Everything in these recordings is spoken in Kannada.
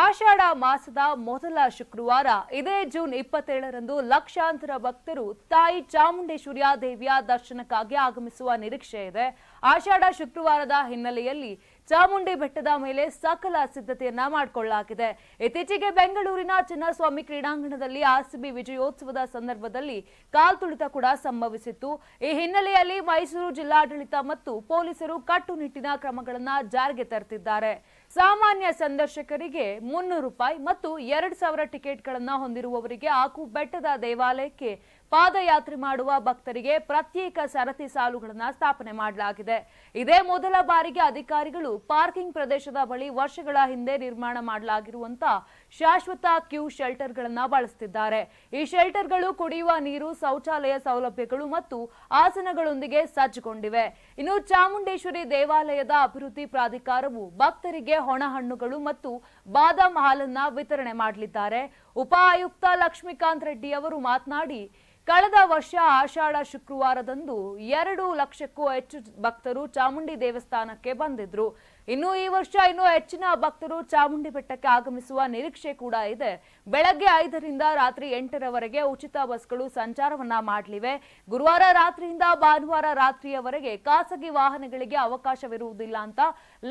ಆಷಾಢ ಮಾಸದ ಮೊದಲ ಶುಕ್ರವಾರ ಇದೇ ಜೂನ್ 27ರಂದು ಲಕ್ಷಾಂತರ ಭಕ್ತರು ತಾಯಿ ಚಾಮುಂಡೇಶ್ವರಿ ದೇವಿಯ ದರ್ಶನಕ್ಕಾಗಿ ಆಗಮಿಸುವ ನಿರೀಕ್ಷೆ ಇದೆ. ಆಷಾಢ ಶುಕ್ರವಾರದ ಹಿನ್ನೆಲೆಯಲ್ಲಿ ಚಾಮುಂಡಿ ಬೆಟ್ಟದ ಮೇಲೆ ಸಕಲ ಸಿದ್ಧತೆಯನ್ನ ಮಾಡಿಕೊಳ್ಳಲಾಗಿದೆ. ಇತ್ತೀಚೆಗೆ ಬೆಂಗಳೂರಿನ ಚಿನ್ನಸ್ವಾಮಿ ಕ್ರೀಡಾಂಗಣದಲ್ಲಿ ಆರ್ಸಿಬಿ ವಿಜಯೋತ್ಸವದ ಸಂದರ್ಭದಲ್ಲಿ ಕಾಲ್ತುಳಿತ ಕೂಡ ಸಂಭವಿಸಿತ್ತು. ಈ ಹಿನ್ನೆಲೆಯಲ್ಲಿ ಮೈಸೂರು ಜಿಲ್ಲಾಡಳಿತ ಮತ್ತು ಪೊಲೀಸರು ಕಟ್ಟುನಿಟ್ಟಿನ ಕ್ರಮಗಳನ್ನು ಜಾರಿಗೆ ತರುತ್ತಿದ್ದಾರೆ. ಸಾಮಾನ್ಯ ಸಂದರ್ಶಕರಿಗೆ ₹300 ಮತ್ತು 2000 ಟಿಕೆಟ್ಗಳನ್ನು ಹೊಂದಿರುವವರಿಗೆ ಹಾಗೂ ಬೆಟ್ಟದ ದೇವಾಲಯಕ್ಕೆ ಪಾದಯಾತ್ರೆ ಮಾಡುವ ಭಕ್ತರಿಗೆ ಪ್ರತ್ಯೇಕ ಸರತಿ ಸಾಲುಗಳನ್ನು ಸ್ಥಾಪನೆ ಮಾಡಲಾಗಿದೆ. ಇದೇ ಮೊದಲ ಬಾರಿಗೆ ಅಧಿಕಾರಿಗಳು ಪಾರ್ಕಿಂಗ್ ಪ್ರದೇಶದ ಬಳಿ ವರ್ಷಗಳ ಹಿಂದೆ ನಿರ್ಮಾಣ ಮಾಡಲಾಗಿರುವಂತಹ ಶಾಶ್ವತ ಕ್ಯೂ ಶೆಲ್ಟರ್ಗಳನ್ನು ಬಳಸುತ್ತಿದ್ದಾರೆ. ಈ ಶೆಲ್ಟರ್ಗಳು ಕುಡಿಯುವ ನೀರು, ಶೌಚಾಲಯ ಸೌಲಭ್ಯಗಳು ಮತ್ತು ಆಸನಗಳೊಂದಿಗೆ ಸಜ್ಜುಗೊಂಡಿವೆ. ಇನ್ನು ಚಾಮುಂಡೇಶ್ವರಿ ದೇವಾಲಯದ ಅಭಿವೃದ್ಧಿ ಪ್ರಾಧಿಕಾರವು ಭಕ್ತರಿಗೆ ಹೊಣಹಣ್ಣುಗಳು ಮತ್ತು ಬಾದಾಮ್ ಹಾಲನ್ನ ವಿತರಣೆ ಮಾಡಲಿದ್ದಾರೆ. ಉಪ ಆಯುಕ್ತ ಲಕ್ಷ್ಮೀಕಾಂತ್ ರೆಡ್ಡಿ ಅವರು ಮಾತನಾಡಿ, ಕಳೆದ ವರ್ಷ ಆಷಾಢ ಶುಕ್ರವಾರದಂದು 2 ಲಕ್ಷಕ್ಕೂ ಹೆಚ್ಚು ಭಕ್ತರು ಚಾಮುಂಡಿ ದೇವಸ್ಥಾನಕ್ಕೆ ಬಂದಿದ್ರು. ಇನ್ನು ಈ ವರ್ಷ ಇನ್ನೂ ಹೆಚ್ಚಿನ ಭಕ್ತರು ಚಾಮುಂಡಿ ಬೆಟ್ಟಕ್ಕೆ ಆಗಮಿಸುವ ನಿರೀಕ್ಷೆ ಕೂಡ ಇದೆ. ಬೆಳಗ್ಗೆ 5ರಿಂದ ರಾತ್ರಿ 8ರವರೆಗೆ ಉಚಿತ ಬಸ್ಗಳು ಸಂಚಾರವನ್ನ ಮಾಡಲಿವೆ. ಗುರುವಾರ ರಾತ್ರಿಯಿಂದ ಭಾನುವಾರ ರಾತ್ರಿಯವರೆಗೆ ಖಾಸಗಿ ವಾಹನಗಳಿಗೆ ಅವಕಾಶವಿರುವುದಿಲ್ಲ ಅಂತ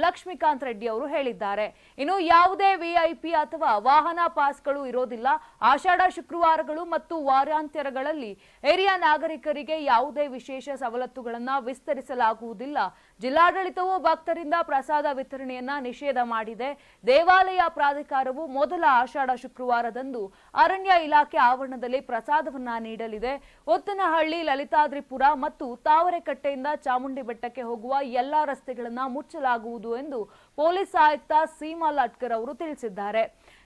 ಲಕ್ಷ್ಮೀಕಾಂತ್ ರೆಡ್ಡಿ ಅವರು ಹೇಳಿದ್ದಾರೆ. ಇನ್ನು ಯಾವುದೇ ವಿಐಪಿ ಅಥವಾ ವಾಹನ ಪಾಸ್ಗಳು ಇರೋದಿಲ್ಲ. ಆಷಾಢ ಶುಕ್ರವಾರಗಳು ಮತ್ತು ವಾರಾಂತ್ಯಗಳಲ್ಲಿ ಹಿರಿಯ ನಾಗರಿಕರಿಗೆ ಯಾವುದೇ ವಿಶೇಷ ಸವಲತ್ತುಗಳನ್ನು ವಿಸ್ತರಿಸಲಾಗುವುದಿಲ್ಲ. ಜಿಲ್ಲಾಡಳಿತವು ಭಕ್ತರಿಂದ ಪ್ರಸಾದ ವಿತರಣೆಯನ್ನ ನಿಷೇಧ ಮಾಡಿದೆ. ದೇವಾಲಯ ಪ್ರಾಧಿಕಾರವು ಮೊದಲ ಆಷಾಢ ಶುಕ್ರವಾರದಂದು ಅರಣ್ಯ ಇಲಾಖೆ ಆವರಣದಲ್ಲಿ ಪ್ರಸಾದವನ್ನ ನೀಡಲಿದೆ. ಒತ್ತನಹಳ್ಳಿ, ಲಲಿತಾದ್ರಿಪುರ ಮತ್ತು ತಾವರೆಕಟ್ಟೆಯಿಂದ ಚಾಮುಂಡಿ ಬೆಟ್ಟಕ್ಕೆ ಹೋಗುವ ಎಲ್ಲಾ ರಸ್ತೆಗಳನ್ನು ಮುಚ್ಚಲಾಗುವುದು ಎಂದು ಪೊಲೀಸ್ ಆಯುಕ್ತ ಸೀಮಾ ಲಾಟ್ಕರ್ ಅವರು ತಿಳಿಸಿದ್ದಾರೆ.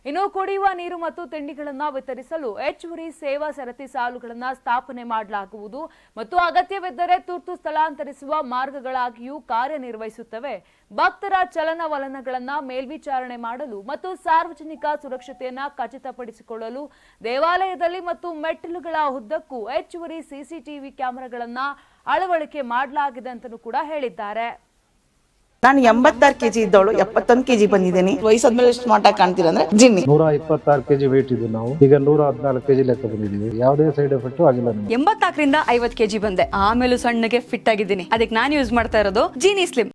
ಇನ್ನು ಕುಡಿಯುವ ನೀರು ಮತ್ತು ತಿಂಡಿಗಳನ್ನು ವಿತರಿಸಲು ಹೆಚ್ಚುವರಿ ಸೇವಾ ಸರತಿ ಸಾಲುಗಳನ್ನು ಸ್ಥಾಪನೆ ಮಾಡಲಾಗುವುದು ಮತ್ತು ಅಗತ್ಯವಿದ್ದರೆ ತುರ್ತು ಸ್ಥಳಾಂತರಿಸುವ ಮಾರ್ಗಗಳಾಗಿಯೂ ಕಾರ್ಯನಿರ್ವಹಿಸುತ್ತವೆ. ಭಕ್ತರ ಚಲನವಲನಗಳನ್ನು ಮೇಲ್ವಿಚಾರಣೆ ಮಾಡಲು ಮತ್ತು ಸಾರ್ವಜನಿಕ ಸುರಕ್ಷತೆಯನ್ನು ಖಚಿತಪಡಿಸಿಕೊಳ್ಳಲು ದೇವಾಲಯದಲ್ಲಿ ಮತ್ತು ಮೆಟ್ಟಿಲುಗಳ ಉದ್ದಕ್ಕೂ ಹೆಚ್ಚುವರಿ ಸಿಸಿಟಿವಿ ಕ್ಯಾಮೆರಾಗಳನ್ನು ಅಳವಡಿಕೆ ಮಾಡಲಾಗಿದೆ ಅಂತಲೂ ಕೂಡ ಹೇಳಿದ್ದಾರೆ. ನಾನು 86 kg ಇದ್ದವಳು 71 kg ಬಂದಿದ್ದೀನಿ. ವಯಸ್ಸಾದ್ಮೇಲೆ ಸ್ಮಾರ್ಟ್ ಆಗಿ ಕಾಣ್ತೀರಾ ಅಂದ್ರೆ ಜಿನ್ನಿ. 126 kg ವೇಟ್ ಇದ್ದು ನಾವು ಈಗ 114 kg ಲೆಕ್ಕ ಬಂದಿದ್ದೀವಿ. ಯಾವುದೇ ಸೈಡ್ ಎಫೆಕ್ಟ್ ಆಗಿಲ್ಲ. 84ರಿಂದ 50 kg ಬಂದೆ. ಆಮೇಲೆ ಸಣ್ಣಗೆ ಫಿಟ್ ಆಗಿದ್ದೀನಿ. ಅದಕ್ಕೆ ನಾನು ಯೂಸ್ ಮಾಡ್ತಾ ಇರೋದು ಜೀನಿ ಸ್ಲಿಮ್.